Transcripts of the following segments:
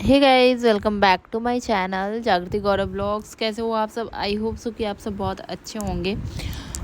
Hey guys, welcome back to my channel Jagriti Gaurav blogs. कैसे हो आप सब? आई होप सो कि आप सब बहुत अच्छे होंगे।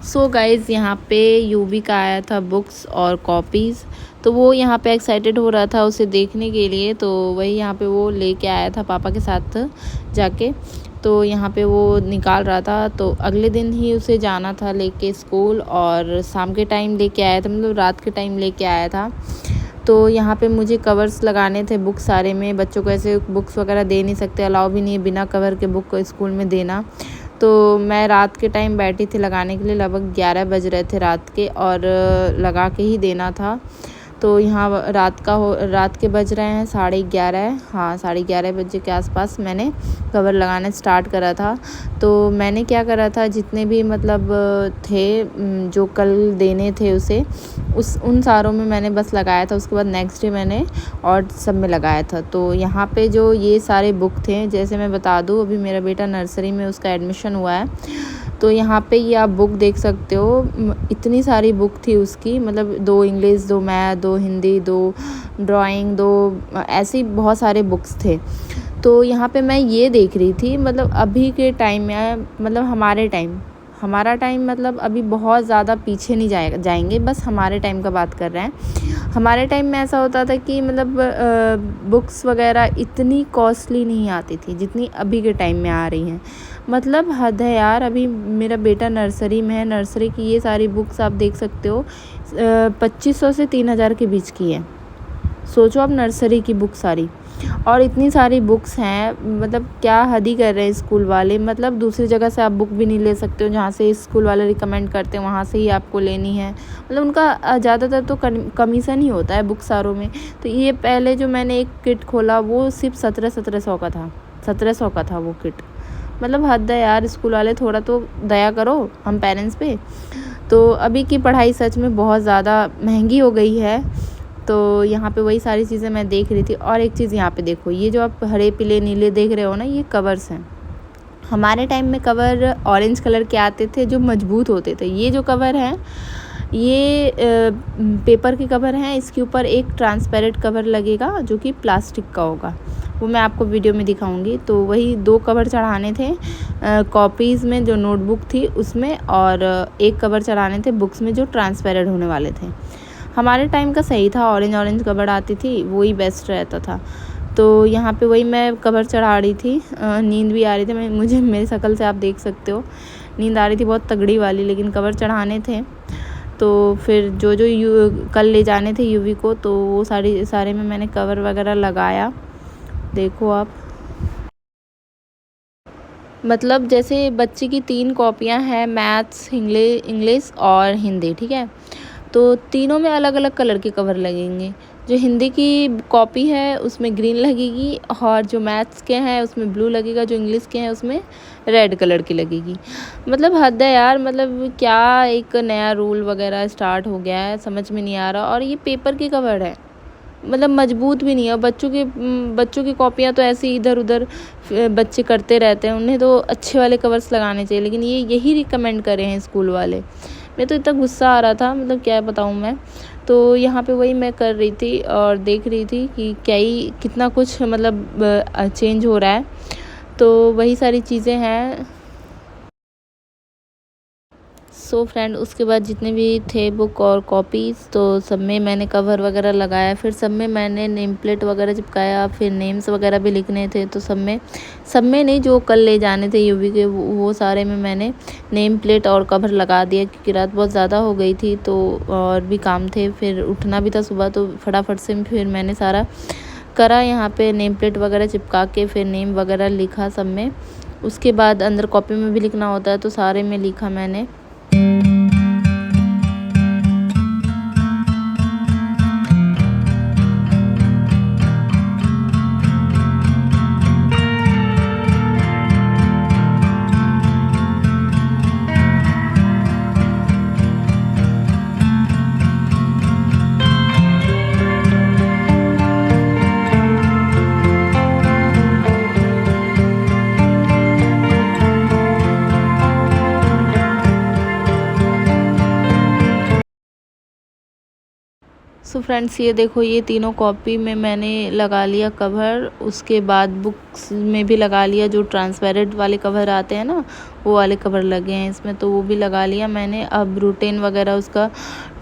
सो गाइस, यहाँ पे यूवी का आया था बुक्स और कॉपीज़, तो वो यहाँ पे एक्साइटेड हो रहा था उसे देखने के लिए। तो वही यहाँ पे वो लेके आया था पापा के साथ जाके। तो यहाँ पे वो निकाल रहा था, तो अगले दिन ही उसे जाना था लेके स्कूल, और शाम के टाइम लेके आया था, मतलब रात के टाइम लेके आया था। तो यहाँ पे मुझे कवर्स लगाने थे बुक सारे में। बच्चों को ऐसे बुक्स वगैरह दे नहीं सकते, अलाउ भी नहीं है बिना कवर के बुक को स्कूल में देना। तो मैं रात के टाइम बैठी थी लगाने के लिए, लगभग 11 बज रहे थे रात के, और लगा के ही देना था। तो यहाँ रात के बज रहे हैं 11:30। हाँ, 11:30 बजे के आसपास मैंने कवर लगाना स्टार्ट करा था। तो मैंने क्या करा था, जितने भी मतलब थे जो कल देने थे उन सारों में मैंने बस लगाया था। उसके बाद नेक्स्ट डे मैंने और सब में लगाया था। तो यहाँ पे जो ये सारे बुक थे, जैसे मैं बता दूँ, अभी मेरा बेटा नर्सरी में उसका एडमिशन हुआ है। तो यहाँ पे ये आप बुक देख सकते हो, इतनी सारी बुक थी उसकी, मतलब 2 इंग्लिश, 2 मैथ, 2 हिंदी, 2 ड्राइंग, 2 ऐसे ही बहुत सारे बुक्स थे। तो यहाँ पे मैं ये देख रही थी, मतलब अभी के टाइम में, मतलब हमारा टाइम मतलब अभी बहुत ज़्यादा पीछे नहीं जाएंगे, बस हमारे टाइम का बात कर रहे हैं। हमारे टाइम में ऐसा होता था कि मतलब बुक्स वगैरह इतनी कॉस्टली नहीं आती थी जितनी अभी के टाइम में आ रही हैं। मतलब हद है यार। अभी मेरा बेटा नर्सरी में है, नर्सरी की ये सारी बुक्स आप देख सकते हो 2500 से 3000 के बीच की है। सोचो आप, नर्सरी की बुक सारी, और इतनी सारी बुक्स हैं, मतलब क्या हद ही कर रहे हैं स्कूल वाले। मतलब दूसरी जगह से आप बुक भी नहीं ले सकते हो, जहाँ से स्कूल वाले रिकमेंड करते हैं वहाँ से ही आपको लेनी है। मतलब उनका ज़्यादातर तो कमीशन ही होता है बुक सारों में। तो ये पहले जो मैंने एक किट खोला वो सिर्फ 1700 का था, 1700 का था वो किट। मतलब हद है यार, स्कूल वाले थोड़ा तो दया करो हम पेरेंट्स पे। तो अभी की पढ़ाई सच में बहुत ज़्यादा महंगी हो गई है। तो यहाँ पे वही सारी चीज़ें मैं देख रही थी। और एक चीज़ यहाँ पे देखो, ये जो आप हरे पीले नीले देख रहे हो ना, ये कवर्स हैं। हमारे टाइम में कवर ऑरेंज कलर के आते थे जो मजबूत होते थे। ये जो कवर हैं, ये पेपर के कवर हैं। इसके ऊपर एक ट्रांसपेरेंट कवर लगेगा जो कि प्लास्टिक का होगा, वो मैं आपको वीडियो में दिखाऊंगी। तो वही 2 कवर चढ़ाने थे कॉपीज़ में जो नोटबुक थी उसमें, और एक कवर चढ़ाने थे बुक्स में जो ट्रांसपेरेंट होने वाले थे। हमारे टाइम का सही था, ऑरेंज कवर आती थी, वही बेस्ट रहता था। तो यहाँ पे वही मैं कवर चढ़ा रही थी। नींद भी आ रही थी, मुझे मेरी शक्ल से आप देख सकते हो नींद आ रही थी बहुत तगड़ी वाली, लेकिन कवर चढ़ाने थे। तो फिर जो कल ले जाने थे यूवी को, तो वो सारे में मैंने कवर वगैरह लगाया। देखो आप, मतलब जैसे बच्चे की 3 कॉपियाँ हैं, मैथ्स, इंग्लिश और हिंदी, ठीक है। तो तीनों में अलग अलग कलर के कवर लगेंगे। जो हिंदी की कॉपी है उसमें ग्रीन लगेगी, और जो मैथ्स के हैं उसमें ब्लू लगेगा, जो इंग्लिश के हैं उसमें रेड कलर की लगेगी। मतलब हद है यार, मतलब क्या एक नया रूल वगैरह स्टार्ट हो गया है, समझ में नहीं आ रहा। और ये पेपर की कवर है, मतलब मजबूत भी नहीं है। बच्चों की कॉपियाँ तो ऐसे ही इधर उधर बच्चे करते रहते हैं, उन्हें तो अच्छे वाले कवर्स लगाने चाहिए, लेकिन ये यही रिकमेंड करे हैं स्कूल वाले। मैं तो इतना गुस्सा आ रहा था, मतलब क्या बताऊँ मैं। तो यहाँ पे वही मैं कर रही थी और देख रही थी कि कितना कुछ मतलब चेंज हो रहा है। तो वही सारी चीज़ें हैं। सो फ्रेंड, उसके बाद जितने भी थे बुक और कॉपीज़, तो सब में मैंने कवर वगैरह लगाया। फिर सब में मैंने नेम प्लेट वगैरह चिपकाया। फिर नेम्स वगैरह भी लिखने थे, तो सब में नहीं, जो कल ले जाने थे यूवी के वो सारे में मैंने नेम प्लेट और कवर लगा दिया, क्योंकि रात बहुत ज़्यादा हो गई थी। तो और भी काम थे, फिर उठना भी था सुबह, तो फटाफट से फिर मैंने सारा करा। यहाँ पे नेम प्लेट वगैरह चिपका के फिर नेम वगैरह लिखा सब में। उसके बाद अंदर कॉपी में भी लिखना होता है, तो सारे में लिखा मैंने। सो फ्रेंड्स ये देखो, ये तीनों कॉपी में मैंने लगा लिया कवर। उसके बाद बुक्स में भी लगा लिया, जो ट्रांसपेरेंट वाले कवर आते हैं ना, वो वाले कवर लगे हैं इसमें, तो वो भी लगा लिया मैंने। अब रूटीन वगैरह उसका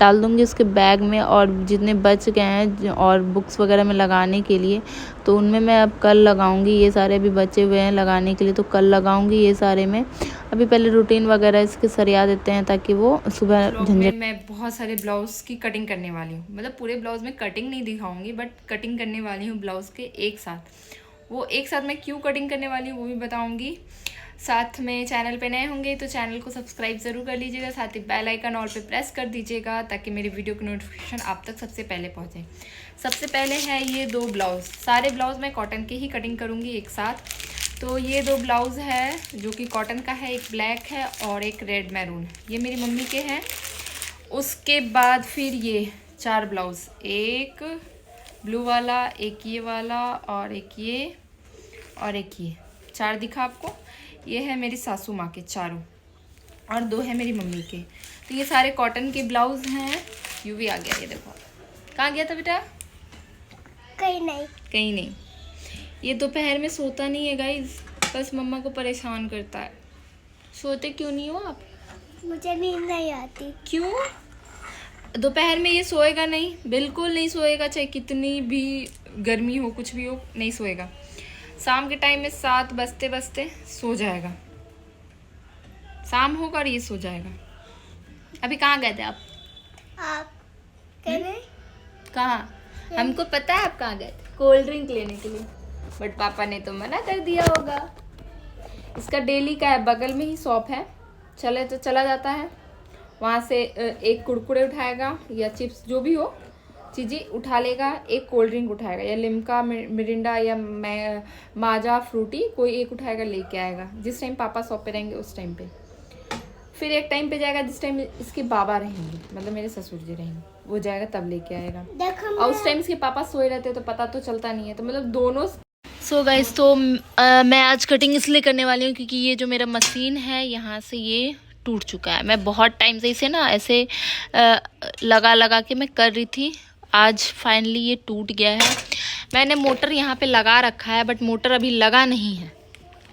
डाल दूँगी उसके बैग में, और जितने बच गए हैं और बुक्स वगैरह में लगाने के लिए, तो उनमें मैं अब कल लगाऊंगी। ये सारे अभी बचे हुए हैं लगाने के लिए, तो कल लगाऊंगी ये सारे में। अभी पहले रूटीन वगैरह इसके सरिया देते हैं ताकि वो सुबह झंझट। मैं बहुत सारे ब्लाउज़ की कटिंग करने वाली हूँ, मतलब पूरे ब्लाउज़ में कटिंग नहीं दिखाऊंगी, बट कटिंग करने वाली हूँ ब्लाउज़ के एक साथ। वो एक साथ मैं क्यों कटिंग करने वाली हूँ वो भी बताऊँगी। साथ में चैनल पे नए होंगे तो चैनल को सब्सक्राइब ज़रूर कर लीजिएगा, साथ ही बेल आइकन ऑल पे प्रेस कर दीजिएगा ताकि मेरी वीडियो की नोटिफिकेशन आप तक सबसे पहले पहुँचे। सबसे पहले है ये 2 ब्लाउज़। सारे ब्लाउज़ मैं कॉटन के ही कटिंग करूँगी एक साथ। तो ये 2 ब्लाउज़ है जो कि कॉटन का है, एक ब्लैक है और एक रेड मैरून, ये मेरी मम्मी के हैं। उसके बाद फिर ये 4 ब्लाउज़, एक ब्लू वाला, एक ये वाला, और एक ये, और एक ये, 4 दिखा आपको। ये है मेरी सासू माँ के चारों, और 2 है मेरी मम्मी के। तो ये सारे कॉटन के ब्लाउज़ हैं। यू भी आ गया, ये देखो। कहाँ गया था बेटा? कहीं नहीं। कहीं नहीं। ये दोपहर में सोता नहीं है गाइज, बस मम्मा को परेशान करता है। सोते क्यों नहीं हो आप? मुझे नींद नहीं आती। क्यों? दोपहर में ये सोएगा नहीं, बिल्कुल नहीं सोएगा, चाहे कितनी भी गर्मी हो, कुछ भी हो, नहीं सोएगा। शाम के टाइम में 7 बजते बजते सो जाएगा। शाम होगा और ये सो जाएगा। अभी कहाँ गए थे आप? कहने कहाँ? हमको पता है आप कहाँ गए थे, कोल्ड ड्रिंक लेने के लिए, बट पापा ने तो मना कर दिया होगा। इसका डेली का है, बगल में ही शॉप है, चले तो चला जाता है वहाँ से। एक कुरकुरे उठाएगा या चिप्स जो भी हो चीज़ें उठा लेगा, एक कोल्ड ड्रिंक उठाएगा, या लिम्का, मिरिंडा, या माजा, फ्रूटी, कोई एक उठाएगा, लेके आएगा। जिस टाइम पापा शॉप पे रहेंगे उस टाइम पे। फिर एक टाइम पे जाएगा जिस टाइम इसके बाबा रहेंगे, मतलब मेरे ससुर जी रहेंगे, वो जाएगा तब लेके आएगा। और उस टाइम इसके पापा सोए रहते हैं तो पता तो चलता नहीं है, तो मतलब दोनों। सो गाइस, तो मैं आज कटिंग इसलिए करने वाली हूँ क्योंकि ये जो मेरा मशीन है यहाँ से ये टूट चुका है। मैं बहुत टाइम से इसे ना ऐसे लगा लगा के मैं कर रही थी, आज फाइनली ये टूट गया है। मैंने मोटर यहाँ पे लगा रखा है, बट मोटर अभी लगा नहीं है।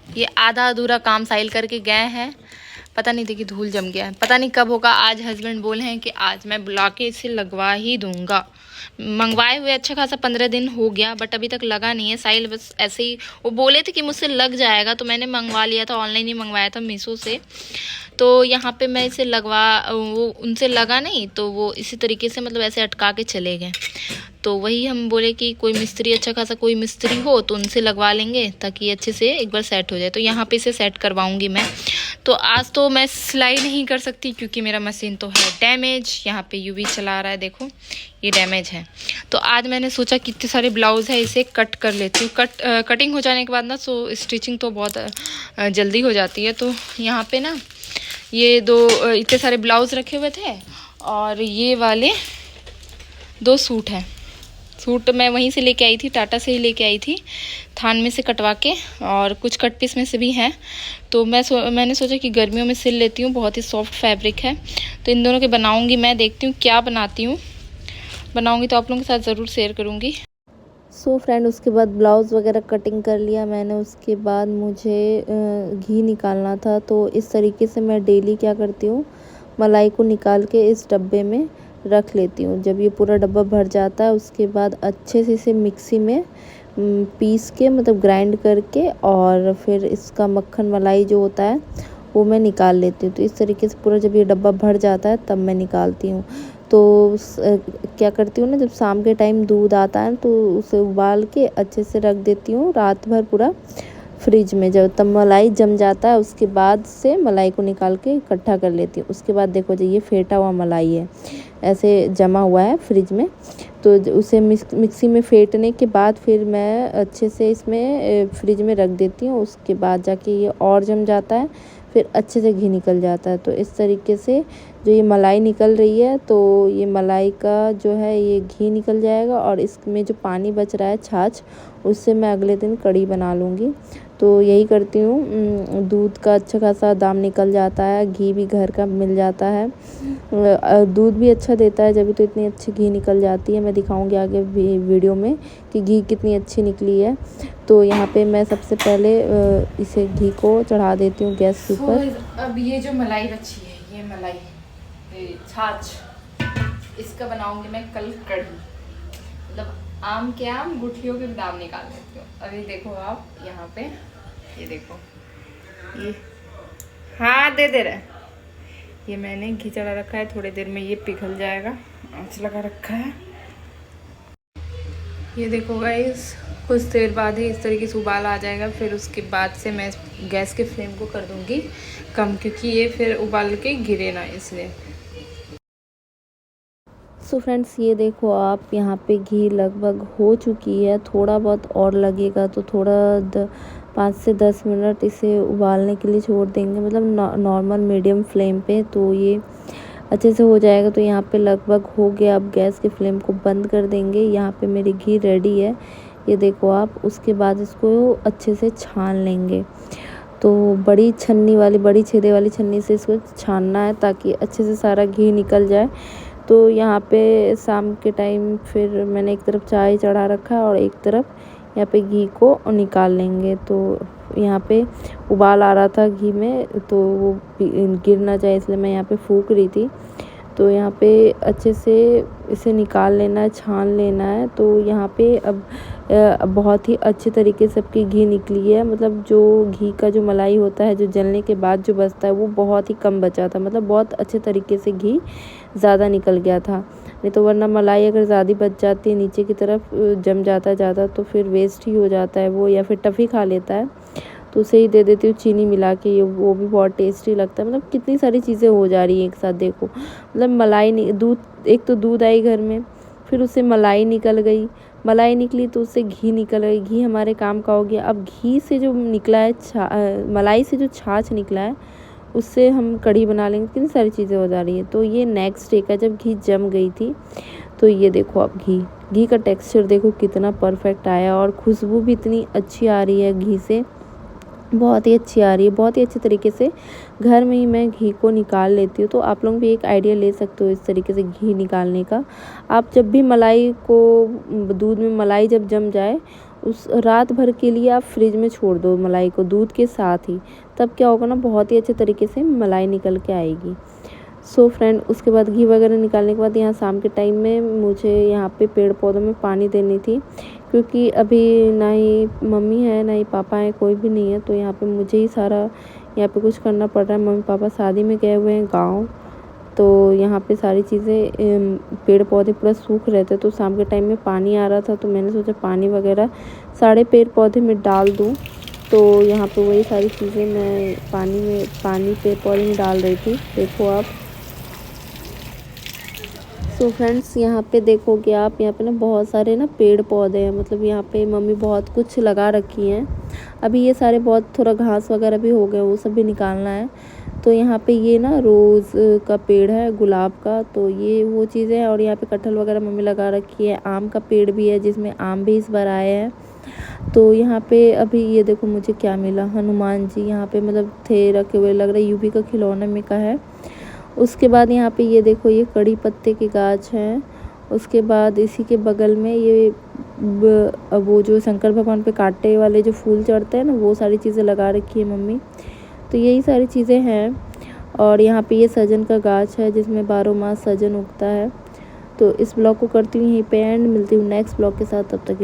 ये आधा अधूरा काम साइल करके गए हैं, पता नहीं, देखिए धूल जम गया है, पता नहीं कब होगा। आज हस्बैंड बोले हैं कि आज मैं बुला के इसे लगवा ही दूंगा। मंगवाए हुए अच्छा खासा 15 दिन हो गया, बट अभी तक लगा नहीं है। साइल बस ऐसे ही, वो बोले थे कि मुझसे लग जाएगा, तो मैंने मंगवा लिया था, ऑनलाइन ही मंगवाया था मीशो से। तो यहाँ पे मैं इसे वो उनसे लगा नहीं, तो वो इसी तरीके से मतलब ऐसे अटका के चले गए। तो वही हम बोले कि कोई मिस्त्री, अच्छा खासा कोई मिस्त्री हो तो उनसे लगवा लेंगे ताकि ये अच्छे से एक बार सेट हो जाए। तो यहाँ पे इसे सेट करवाऊँगी मैं। तो आज तो मैं सिलाई नहीं कर सकती क्योंकि मेरा मशीन तो है डैमेज। यहाँ पे यूवी चला रहा है, देखो ये डैमेज है। तो आज मैंने सोचा कितने सारे ब्लाउज़ है, इसे कट कर लेती हूँ। कटिंग हो जाने के बाद ना सो स्टिचिंग तो बहुत जल्दी हो जाती है। तो यहाँ पे ना ये 2 इतने सारे ब्लाउज़ रखे हुए थे, और ये वाले 2 सूट हैं। सूट मैं वहीं से लेके आई थी, टाटा से ही लेके आई थी, थान में से कटवा के, और कुछ कट पीस में से भी हैं। तो मैंने सोचा कि गर्मियों में सिल लेती हूँ, बहुत ही सॉफ्ट फैब्रिक है। तो इन दोनों के बनाऊँगी मैं, देखती हूँ क्या बनाती हूँ। बनाऊँगी तो आप लोगों के साथ ज़रूर शेयर करूँगी। सो फ्रेंड, उसके बाद ब्लाउज़ वगैरह कटिंग कर लिया मैंने। उसके बाद मुझे घी निकालना था, तो इस तरीके से मैं डेली क्या करती हूँ, मलाई को निकाल के इस डब्बे में रख लेती हूँ। जब ये पूरा डब्बा भर जाता है उसके बाद अच्छे से इसे मिक्सी में पीस के, मतलब ग्राइंड करके, और फिर इसका मक्खन मलाई जो होता है वो मैं निकाल लेती हूँ। तो इस तरीके से पूरा जब ये डब्बा भर जाता है तब मैं निकालती हूँ। तो क्या करती हूँ ना, जब शाम के टाइम दूध आता है तो उसे उबाल के अच्छे से रख देती हूँ रात भर पूरा फ्रिज में। जब तब मलाई जम जाता है उसके बाद से मलाई को निकाल के इकट्ठा कर लेती हूँ। उसके बाद देखो जो ये फेंटा हुआ मलाई है, ऐसे जमा हुआ है फ्रिज में, तो उसे मिक्सी में फेंटने के बाद फिर मैं अच्छे से इसमें फ्रिज में रख देती हूँ। उसके बाद जाके ये और जम जाता है, फिर अच्छे से घी निकल जाता है। तो इस तरीके से जो ये मलाई निकल रही है तो ये मलाई का जो है ये घी निकल जाएगा और इसमें जो पानी बच रहा है छाछ, उससे मैं अगले दिन कढ़ी बना लूँगी। तो यही करती हूँ। दूध का अच्छा खासा दाम निकल जाता है, घी भी घर का मिल जाता है। दूध भी अच्छा देता है, जब तो इतनी अच्छी घी निकल जाती है। मैं दिखाऊंगी आगे वीडियो में कि घी कितनी अच्छी निकली है। तो यहाँ पे मैं सबसे पहले इसे घी को चढ़ा देती हूँ गैस के ऊपर। अब ये जो मलाई बची है, ये मलाई, ये छाछ, इसका बनाऊंगी मैं कल कढ़ी। मतलब आम के आम, गुठलियों के दाम निकाल देती हूँ। अभी देखो आप यहाँ पे, ये देखो, ये हाँ दे रहे, ये मैंने घी चढ़ा रखा है। थोड़ी देर में ये पिघल जाएगा, आँच लगा रखा है। ये देखो गाइस, कुछ देर बाद ही इस तरीके से उबाल आ जाएगा। फिर उसके बाद से मैं गैस के फ्लेम को कर दूँगी कम, क्योंकि ये फिर उबाल के गिरे ना, इसलिए। सो फ्रेंड्स, ये देखो आप, यहाँ पे घी लगभग हो चुकी है। थोड़ा बहुत और लगेगा तो थोड़ा 5 से 10 मिनट इसे उबालने के लिए छोड़ देंगे, मतलब नॉर्मल मीडियम फ्लेम पे, तो ये अच्छे से हो जाएगा। तो यहाँ पे लगभग हो गया। अब गैस के फ्लेम को बंद कर देंगे। यहाँ पे मेरी घी रेडी है, ये देखो आप। उसके बाद इसको अच्छे से छान लेंगे। तो बड़ी छन्नी वाली, बड़ी छेदे वाली छन्नी से इसको छानना है ताकि अच्छे से सारा घी निकल जाए। तो यहाँ पे शाम के टाइम फिर मैंने एक तरफ चाय चढ़ा रखा है और एक तरफ यहाँ पे घी को निकाल लेंगे। तो यहाँ पे उबाल आ रहा था घी में, तो वो गिर ना जाए इसलिए मैं यहाँ पे फूंक रही थी। तो यहाँ पे अच्छे से इसे निकाल लेना है, छान लेना है। तो यहाँ पे अब बहुत ही अच्छे तरीके से सबकी घी निकली है। मतलब जो घी का जो मलाई होता है, जो जलने के बाद जो बचता है, वो बहुत ही कम बचा था। मतलब बहुत अच्छे तरीके से घी ज़्यादा निकल गया था। नहीं तो वरना मलाई अगर ज़्यादा बच जाती है, नीचे की तरफ जम जाता है ज़्यादा, तो फिर वेस्ट ही हो जाता है वो, या फिर टफ़ी खा लेता है। तो उसे ही दे देती हूँ चीनी मिला के, ये वो भी बहुत टेस्टी लगता है। मतलब कितनी सारी चीज़ें हो जा रही हैं एक साथ, देखो। मतलब मलाई दूध, एक तो दूध आई घर में, फिर उससे मलाई निकल गई, मलाई निकली तो उससे घी निकल गई, घी हमारे काम का हो गया। अब घी से जो निकला है, मलाई से जो छाछ निकला है, उससे हम कढ़ी बना लेंगे। कितनी सारी चीज़ें हो जा रही हैं। तो ये नेक्स्ट डे का जब घी जम गई थी, तो ये देखो अब घी का टेक्सचर देखो कितना परफेक्ट आया, और खुशबू भी इतनी अच्छी आ रही है घी से, बहुत ही अच्छी आ रही है। बहुत ही अच्छे तरीके से घर में ही मैं घी को निकाल लेती हूँ। तो आप लोग भी एक आइडिया ले सकते हो इस तरीके से घी निकालने का। आप जब भी मलाई को, दूध में मलाई जब जम जाए, उस रात भर के लिए आप फ्रिज में छोड़ दो मलाई को दूध के साथ ही। तब क्या होगा ना, बहुत ही अच्छे तरीके से मलाई निकल के आएगी। सो फ्रेंड, उसके बाद घी वगैरह निकालने के बाद यहाँ शाम के टाइम में मुझे यहाँ पे पेड़ पौधों में पानी देनी थी, क्योंकि अभी ना ही मम्मी है ना ही पापा है, कोई भी नहीं है। तो यहाँ पे मुझे ही सारा यहाँ पे कुछ करना पड़ रहा है। मम्मी पापा शादी में गए हुए हैं गाँव, तो यहाँ पे सारी चीज़ें, पेड़ पौधे पूरा सूख रहे थे। तो शाम के टाइम में पानी आ रहा था, तो मैंने सोचा पानी वगैरह सारे पेड़ पौधे में डाल दूँ। तो यहाँ पे वही सारी चीज़ें मैं पानी पेड़ पौधे में डाल रही थी, देखो आप। सो फ्रेंड्स, यहाँ पे देखोगे आप, यहाँ पे ना बहुत सारे ना पेड़ पौधे हैं। मतलब यहाँ पे मम्मी बहुत कुछ लगा रखी हैं। अभी ये सारे बहुत थोड़ा घास वगैरह भी हो गए, वो सब भी निकालना है। तो यहाँ पे ये ना रोज़ का पेड़ है, गुलाब का, तो ये वो चीज़ें हैं। और यहाँ पे कटहल वगैरह मम्मी लगा रखी है। आम का पेड़ भी है, जिसमें आम भी इस बार आए हैं। तो यहाँ पे अभी ये देखो मुझे क्या मिला, हनुमान जी यहाँ पे मतलब थे रखे हुए, लग रहा है यूपी का खिलौना में का है। उसके बाद यहाँ पे ये देखो, ये कड़ी पत्ते के गाछ हैं। उसके बाद इसी के बगल में ये वो जो शंकर भगवान पे कांटे वाले जो फूल चढ़ते हैं ना, वो सारी चीज़ें लगा रखी है मम्मी। तो यही सारी चीज़ें हैं। और यहाँ पे ये सजन का गाछ है, जिसमें 12 मास सजन उगता है। तो इस ब्लॉग को करती हूँ यहीं पे एंड, मिलती हूँ नेक्स्ट ब्लॉग के साथ। तब तक